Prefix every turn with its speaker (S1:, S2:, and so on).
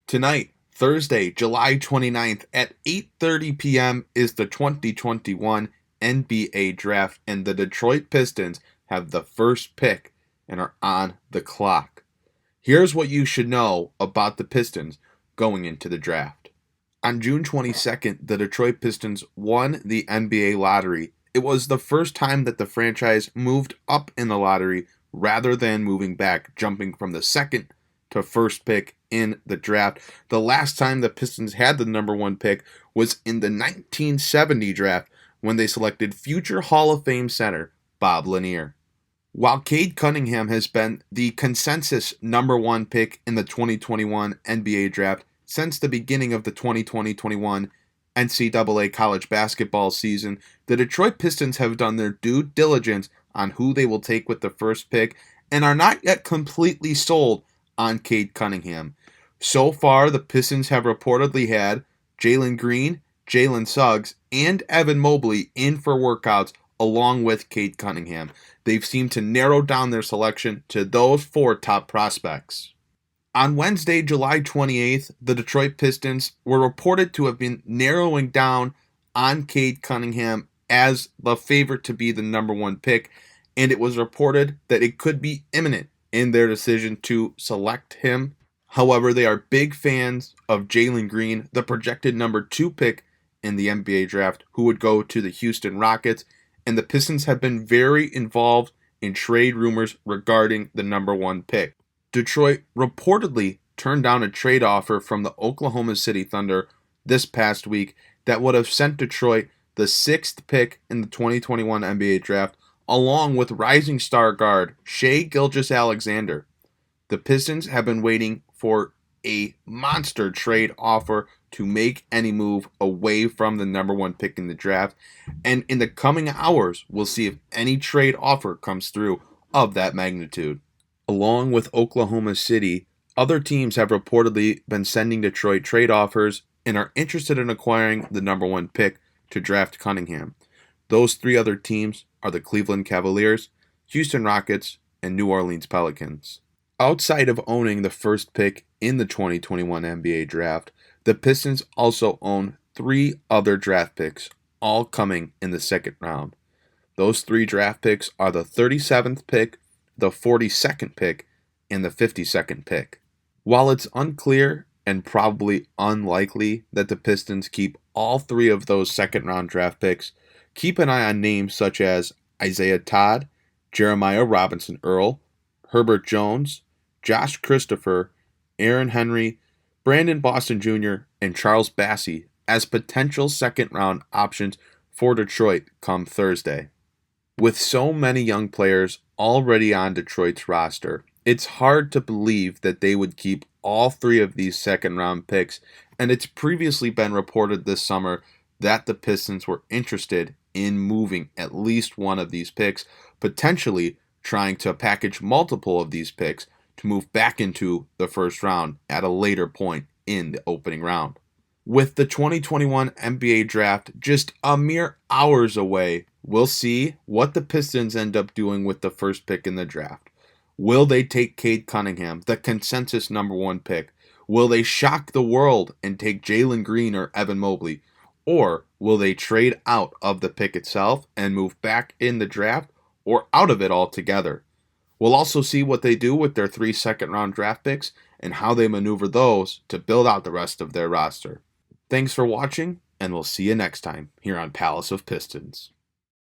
S1: Tonight, Thursday, July 29th at 8:30 p.m. is the 2021 NBA Draft, and the Detroit Pistons have the first pick and are on the clock. Here's what you should know about the Pistons going into the draft. On June 22nd, the Detroit Pistons won the NBA lottery. It was the first time that the franchise moved up in the lottery rather than moving back, jumping from the second to first pick in the draft. The last time the Pistons had the number one pick was in the 1970 draft when they selected future Hall of Fame center Bob Lanier. While Cade Cunningham has been the consensus number one pick in the 2021 NBA draft since the beginning of the 2020-21 NCAA college basketball season, the Detroit Pistons have done their due diligence on who they will take with the first pick and are not yet completely sold on Cade Cunningham. So far, the Pistons have reportedly had Jalen Green, Jalen Suggs, and Evan Mobley in for workouts along with Cade Cunningham. They've seemed to narrow down their selection to those four top prospects. On Wednesday, July 28th, the Detroit Pistons were reported to have been narrowing down on Cade Cunningham as the favorite to be the number one pick, and it was reported that it could be imminent in their decision to select him. However, they are big fans of Jalen Green, the projected number two pick in the NBA draft, who would go to the Houston Rockets, and the Pistons have been very involved in trade rumors regarding the number one pick. Detroit reportedly turned down a trade offer from the Oklahoma City Thunder this past week that would have sent Detroit the sixth pick in the 2021 NBA draft, along with rising star guard Shai Gilgeous-Alexander. The Pistons have been waiting for a monster trade offer to make any move away from the number one pick in the draft, and in the coming hours, we'll see if any trade offer comes through of that magnitude. Along with Oklahoma City, other teams have reportedly been sending Detroit trade offers and are interested in acquiring the number one pick to draft Cunningham. Those three other teams are the Cleveland Cavaliers, Houston Rockets, and New Orleans Pelicans. Outside of owning the first pick in the 2021 NBA draft, the Pistons also own three other draft picks, all coming in the second round. Those three draft picks are the 37th pick, the 42nd pick, and the 52nd pick. While it's unclear and probably unlikely that the Pistons keep all three of those second-round draft picks, keep an eye on names such as Isaiah Todd, Jeremiah Robinson Earl, Herbert Jones, Josh Christopher, Aaron Henry, Brandon Boston Jr., and Charles Bassey as potential second-round options for Detroit come Thursday. With so many young players already on Detroit's roster, it's hard to believe that they would keep all three of these second-round picks, and it's previously been reported this summer that the Pistons were interested in moving at least one of these picks, potentially trying to package multiple of these picks to move back into the first round at a later point in the opening round. With the 2021 NBA draft just a mere hours away, we'll see what the Pistons end up doing with the first pick in the draft. Will they take Cade Cunningham, the consensus number one pick? Will they shock the world and take Jalen Green or Evan Mobley? Or will they trade out of the pick itself and move back in the draft or out of it altogether? We'll also see what they do with their three second-round draft picks and how they maneuver those to build out the rest of their roster. Thanks for watching, and we'll see you next time here on Palace of Pistons.